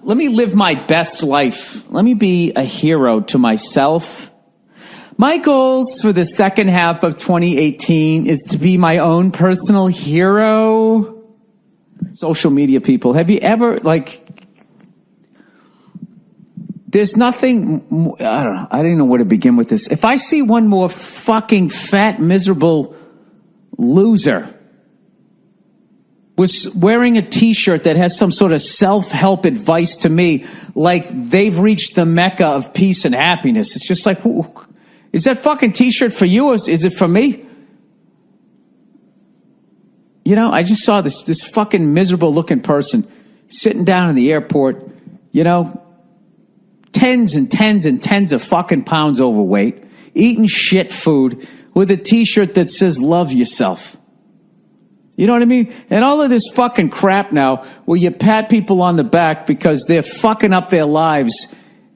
let me live my best life. Let me be a hero to myself. My goals for the second half of 2018 is to be my own personal hero. Social media people, have you ever, there's nothing, I don't know, I didn't know where to begin with this. If I see one more fucking fat, miserable loser was wearing a t-shirt that has some sort of self-help advice to me, like they've reached the mecca of peace and happiness. It's just like, is that fucking t-shirt for you or is it for me? You know, I just saw this fucking miserable looking person sitting down in the airport, you know, tens and tens and tens of fucking pounds overweight, eating shit food with a t-shirt that says love yourself. You know what I mean? And all of this fucking crap now where you pat people on the back because they're fucking up their lives,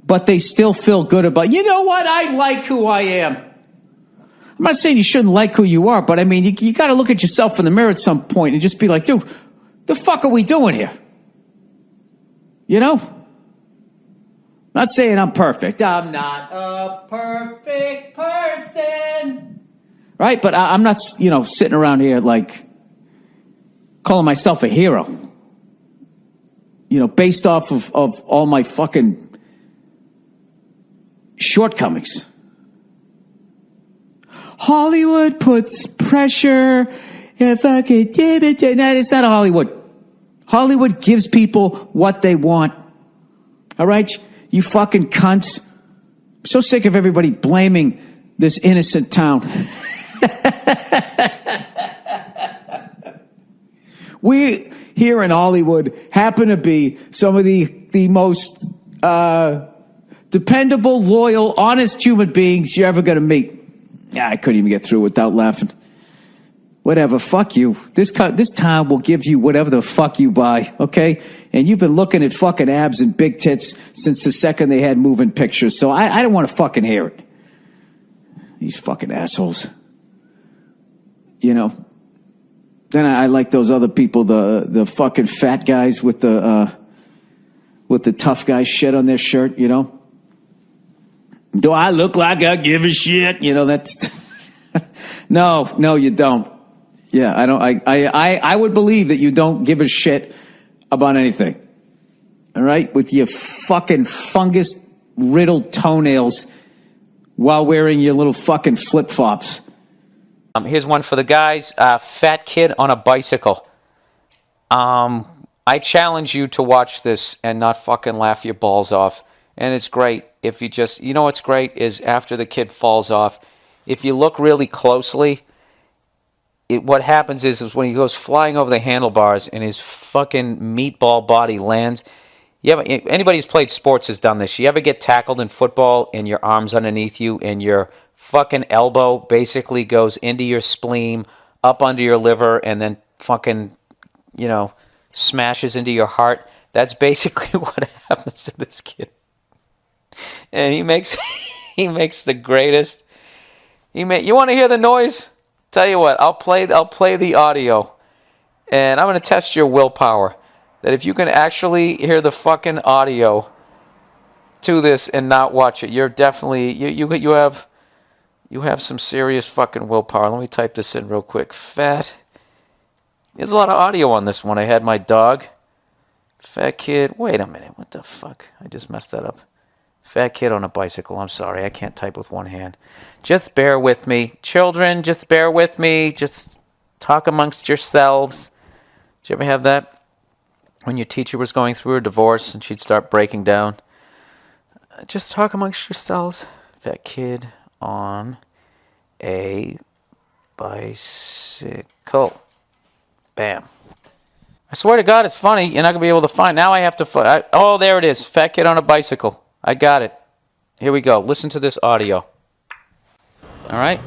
but they still feel good about, you know what? I like who I am. I'm not saying you shouldn't like who you are, but I mean, you got to look at yourself in the mirror at some point and just be like, dude, the fuck are we doing here? You know? Not saying I'm perfect. I'm not a perfect person. Right? But I'm not, you know, sitting around here like calling myself a hero. You know, based off of all my fucking shortcomings. Hollywood puts pressure. If I could give it to... No, it's not a Hollywood. Hollywood gives people what they want. All right? You fucking cunts. I'm so sick of everybody blaming this innocent town. We here in Hollywood happen to be some of the most dependable, loyal, honest human beings you're ever going to meet. Yeah, I couldn't even get through without laughing. Whatever, fuck you. This town will give you whatever the fuck you buy, okay? And you've been looking at fucking abs and big tits since the second they had moving pictures, so I don't want to fucking hear it. These fucking assholes. You know? Then I like those other people, the fucking fat guys with the tough guy shit on their shirt, you know? Do I look like I give a shit? You know, that's... No, you don't. Yeah, I don't. I would believe that you don't give a shit about anything. All right? With your fucking fungus-riddled toenails while wearing your little fucking flip-flops. Here's one for the guys. Fat kid on a bicycle. I challenge you to watch this and not fucking laugh your balls off. And it's great if you just... You know what's great is after the kid falls off, if you look really closely... what happens is when he goes flying over the handlebars and his fucking meatball body lands. Anybody who's played sports has done this. You ever get tackled in football and your arm's underneath you and your fucking elbow basically goes into your spleen, up under your liver, and then fucking, you know, smashes into your heart? That's basically what happens to this kid. And he makes the greatest... You want to hear the noise? Tell you what, I'll play the audio, and I'm going to test your willpower. That if you can actually hear the fucking audio to this and not watch it, you're definitely you have some serious fucking willpower. Let me type this in real quick. Fat. There's a lot of audio on this one. I had my dog. Fat kid. Wait a minute. What the fuck? I just messed that up. Fat kid on a bicycle. I'm sorry. I can't type with one hand. Just bear with me. Children, just bear with me. Just talk amongst yourselves. Did you ever have that? When your teacher was going through a divorce and she'd start breaking down. Just talk amongst yourselves. Fat kid on a bicycle. Bam. I swear to God, it's funny. You're not going to be able to find. Now I have to find. Oh, there it is. Fat kid on a bicycle. I got it. Here we go. Listen to this audio. All right.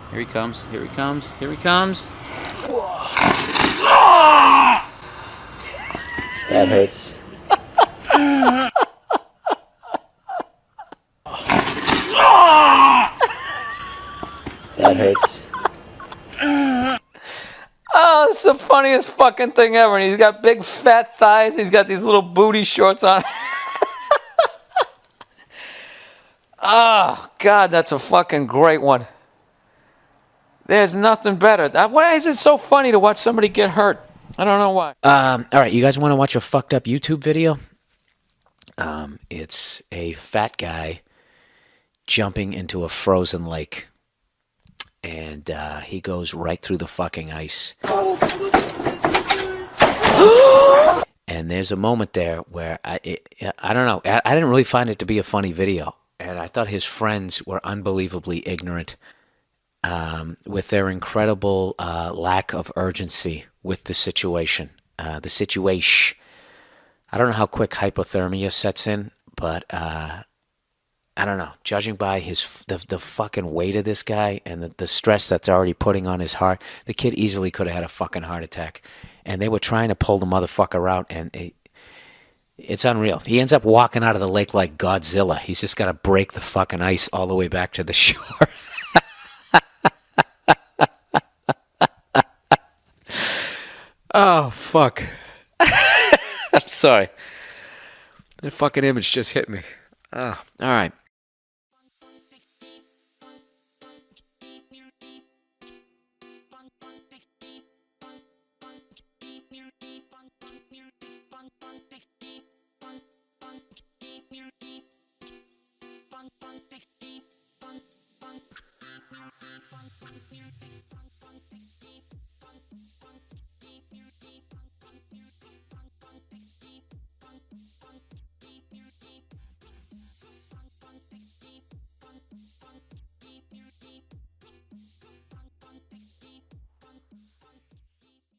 Here he comes. Here he comes. Here he comes. That hurts. That hurts. Oh, it's so funny. funniest fucking thing ever. And he's got big fat thighs. He's got these little booty shorts on. Oh, God, that's a fucking great one. There's nothing better. Why is it so funny to watch somebody get hurt? I don't know why. All right, you guys want to watch a fucked up YouTube video? It's a fat guy jumping into a frozen lake. And he goes right through the fucking ice. And there's a moment there where I don't know. I didn't really find it to be a funny video. And I thought his friends were unbelievably ignorant with their incredible lack of urgency with the situation. I don't know how quick hypothermia sets in, but I don't know. Judging by the fucking weight of this guy and the stress that's already putting on his heart, the kid easily could have had a fucking heart attack. And they were trying to pull the motherfucker out, and it's unreal. He ends up walking out of the lake like Godzilla. He's just got to break the fucking ice all the way back to the shore. Oh, fuck. I'm sorry. That fucking image just hit me. Oh, all right.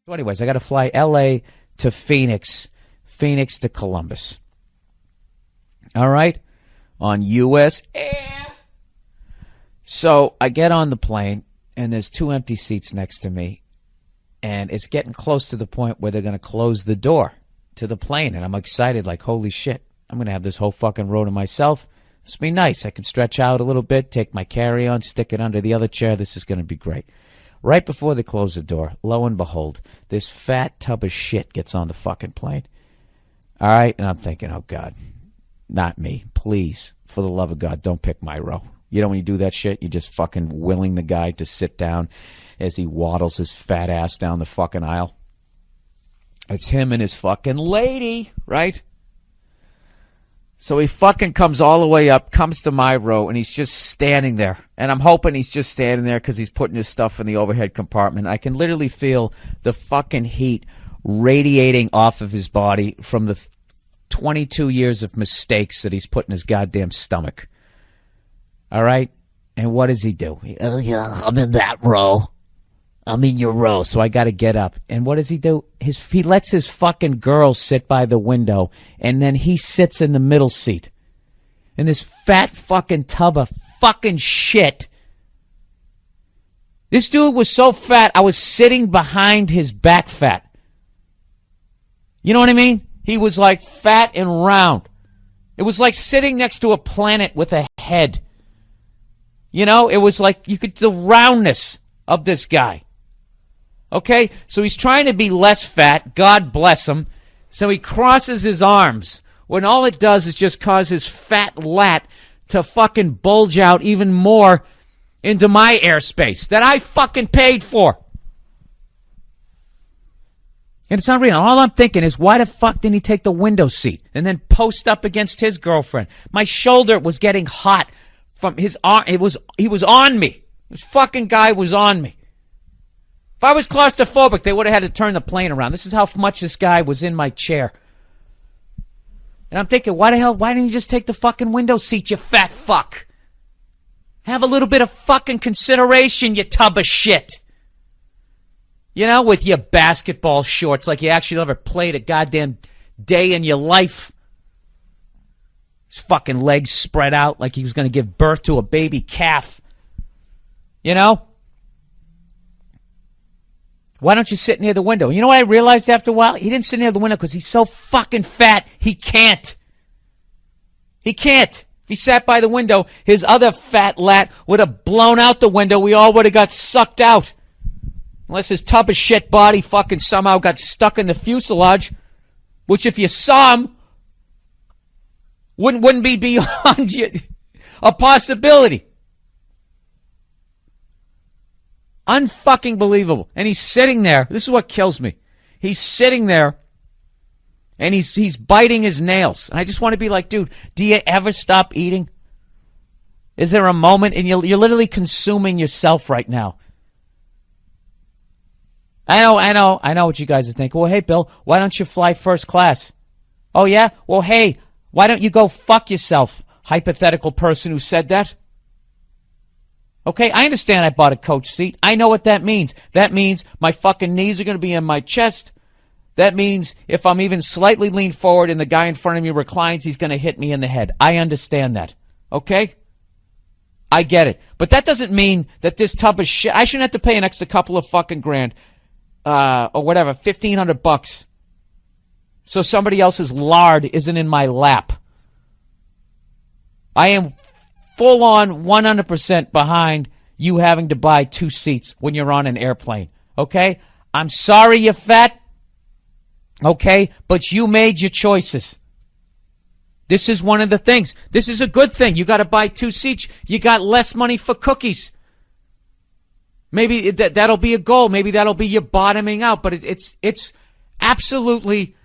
So anyways, I got to fly L.A. to Phoenix, Phoenix to Columbus. All right? On U.S. Air. So I get on the plane, and there's 2 empty seats next to me, and it's getting close to the point where they're going to close the door to the plane, and I'm excited, like, holy shit, I'm going to have this whole fucking row to myself. This will be nice. I can stretch out a little bit, take my carry-on, stick it under the other chair. This is going to be great. Right before they close the door, lo and behold, this fat tub of shit gets on the fucking plane. All right? And I'm thinking, oh, God, not me. Please, for the love of God, don't pick my row. You know when you do that shit, you're just fucking willing the guy to sit down as he waddles his fat ass down the fucking aisle. It's him and his fucking lady, right? So he fucking comes all the way up, comes to my row, and he's just standing there. And I'm hoping he's just standing there because he's putting his stuff in the overhead compartment. I can literally feel the fucking heat radiating off of his body from the 22 years of mistakes that he's put in his goddamn stomach. All right? And what does he do? Oh, yeah, I'm in that row. I'm in your row. So I got to get up. And what does he do? He lets his fucking girl sit by the window, and then he sits in the middle seat. In this fat fucking tub of fucking shit. This dude was so fat, I was sitting behind his back fat. You know what I mean? He was like fat and round. It was like sitting next to a planet with a head. You know, it was like the roundness of this guy. Okay? So he's trying to be less fat. God bless him. So he crosses his arms when all it does is just cause his fat lat to fucking bulge out even more into my airspace that I fucking paid for. And it's not real. All I'm thinking is, why the fuck didn't he take the window seat and then post up against his girlfriend? My shoulder was getting hot from his arm. He was on me. This fucking guy was on me. If I was claustrophobic, they would have had to turn the plane around. This is how much this guy was in my chair. And I'm thinking, why didn't you just take the fucking window seat, you fat fuck? Have a little bit of fucking consideration, you tub of shit. You know, with your basketball shorts, like you actually never played a goddamn day in your life. His fucking legs spread out like he was going to give birth to a baby calf. You know? Why don't you sit near the window? You know what I realized after a while? He didn't sit near the window because he's so fucking fat, he can't. He can't. If he sat by the window, his other fat lat would have blown out the window. We all would have got sucked out. Unless his tub of shit body fucking somehow got stuck in the fuselage, which if you saw him, wouldn't be beyond you, a possibility. Unfucking believable. And he's sitting there. This is what kills me. He's sitting there and he's biting his nails. And I just want to be like, dude, do you ever stop eating? Is there a moment? And you're literally consuming yourself right now. I know what you guys are thinking. Well, hey, Bill, why don't you fly first class? Oh, yeah? Well, hey, why don't you go fuck yourself, hypothetical person who said that? Okay, I understand I bought a coach seat. I know what that means. That means my fucking knees are going to be in my chest. That means if I'm even slightly leaned forward and the guy in front of me reclines, he's going to hit me in the head. I understand that. Okay? I get it. But that doesn't mean that this tub of shit, I shouldn't have to pay an extra couple of fucking grand, or whatever, $1,500, so somebody else's lard isn't in my lap. I am full on 100% behind you having to buy 2 seats when you're on an airplane. Okay? I'm sorry you're fat. Okay? But you made your choices. This is one of the things. This is a good thing. You got to buy 2 seats. You got less money for cookies. Maybe that'll be a goal. Maybe that'll be you bottoming out. But it's absolutely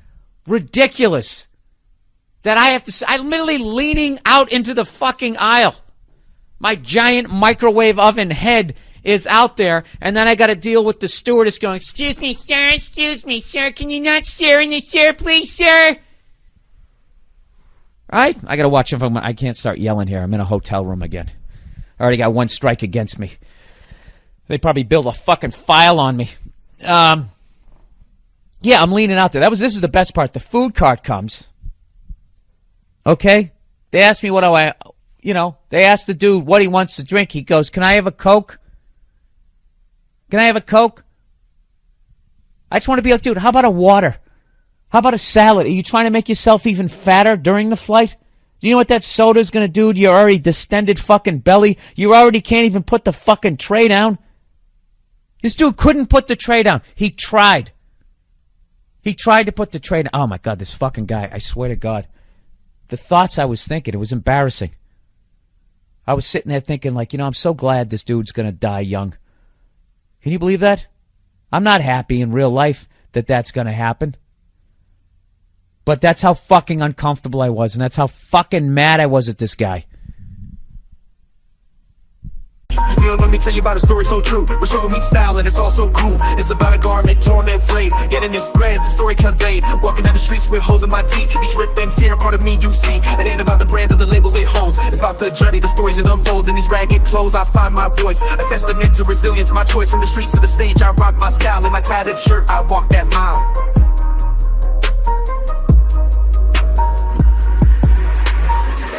ridiculous that I have to. I'm literally leaning out into the fucking aisle. My giant microwave oven head is out there, and then I got to deal with the stewardess going, excuse me, sir, can you not sir in this chair, please, sir? Right? I got to watch if I can't start yelling here. I'm in a hotel room again. I already got 1 strike against me. They probably built a fucking file on me. Yeah, I'm leaning out there. This is the best part. The food cart comes. Okay? They asked me they asked the dude what he wants to drink. He goes, can I have a Coke? Can I have a Coke? I just want to be like, dude, how about a water? How about a salad? Are you trying to make yourself even fatter during the flight? Do you know what that soda's going to do to your already distended fucking belly? You already can't even put the fucking tray down. This dude couldn't put the tray down. He tried. He tried to put the tray down. Oh, my God, this fucking guy. I swear to God. The thoughts I was thinking, it was embarrassing. I was sitting there thinking, like, I'm so glad this dude's going to die young. Can you believe that? I'm not happy in real life that that's going to happen. But that's how fucking uncomfortable I was, and that's how fucking mad I was at this guy. Let me tell you about a story so true. We're showing me style and it's all so cool. It's about a garment torn and frayed, getting this threads, the story conveyed. Walking down the streets with holes in my teeth. Each rip and tear part of me you see. It ain't about the brand or the label it holds. It's about the journey, the stories it unfolds. In these ragged clothes I find my voice, a testament to resilience. My choice from the streets to the stage. I rock my style in my tattered shirt. I walk that mile.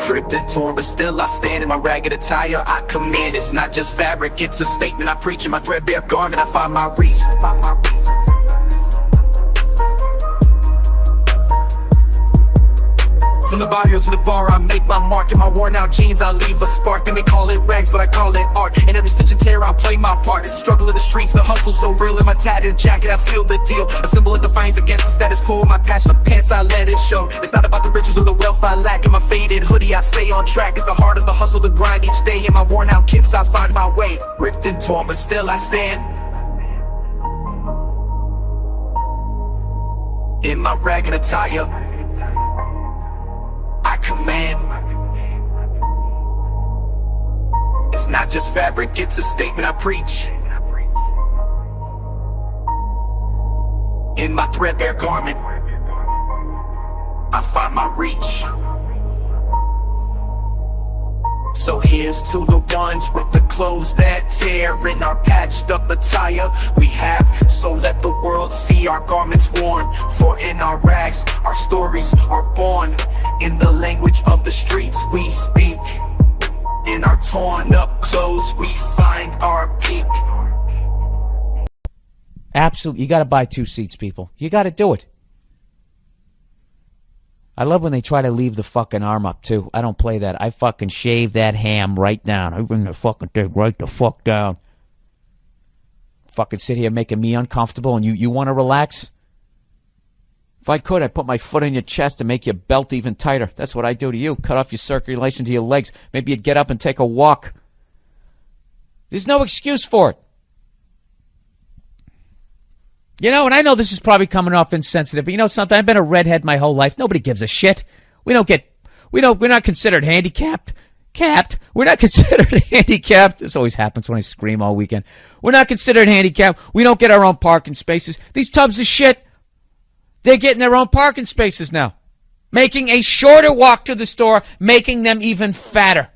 Ripped and torn, but still I stand in my ragged attire. I command, it's not just fabric, it's a statement. I preach in my threadbare garment. I find my reach. From the barrio to the bar, I make my mark. In my worn out jeans, I leave a spark. They may call it rags, but I call it art. In every stitch and tear, I play my part. It's the struggle of the streets, the hustle so real. In my tattered jacket, I seal the deal. A symbol of defiance against the status quo. My patched up pants, I let it show. It's not about the riches or the wealth I lack. In my faded hoodie, I stay on track. It's the heart of the hustle, the grind each day. In my worn out kicks, I find my way. Ripped and torn, but still I stand. In my ragged attire, I command. It's not just fabric, it's a statement I preach. In my threadbare garment, I find my reach. So here's to the ones with the clothes that tear. In our patched up attire we have, so let the world see our garments worn. For in our rags, our stories are born. In the language of the streets we speak. In our torn up clothes we find our peak. Absolutely. You got to buy 2 seats, people. You got to do it. I love when they try to leave the fucking arm up, too. I don't play that. I fucking shave that ham right down. I bring the fucking thing right the fuck down. fucking sit here making me uncomfortable and you want to relax? If I could, I'd put my foot in your chest and make your belt even tighter. That's what I do to you. Cut off your circulation to your legs. Maybe you'd get up and take a walk. There's no excuse for it. You know, and I know this is probably coming off insensitive, but you know something? I've been a redhead my whole life. Nobody gives a shit. We're not considered handicapped. We're not considered handicapped. This always happens when I scream all weekend. We're not considered handicapped. We don't get our own parking spaces. These tubs of shit, they're getting their own parking spaces now. Making a shorter walk to the store, making them even fatter.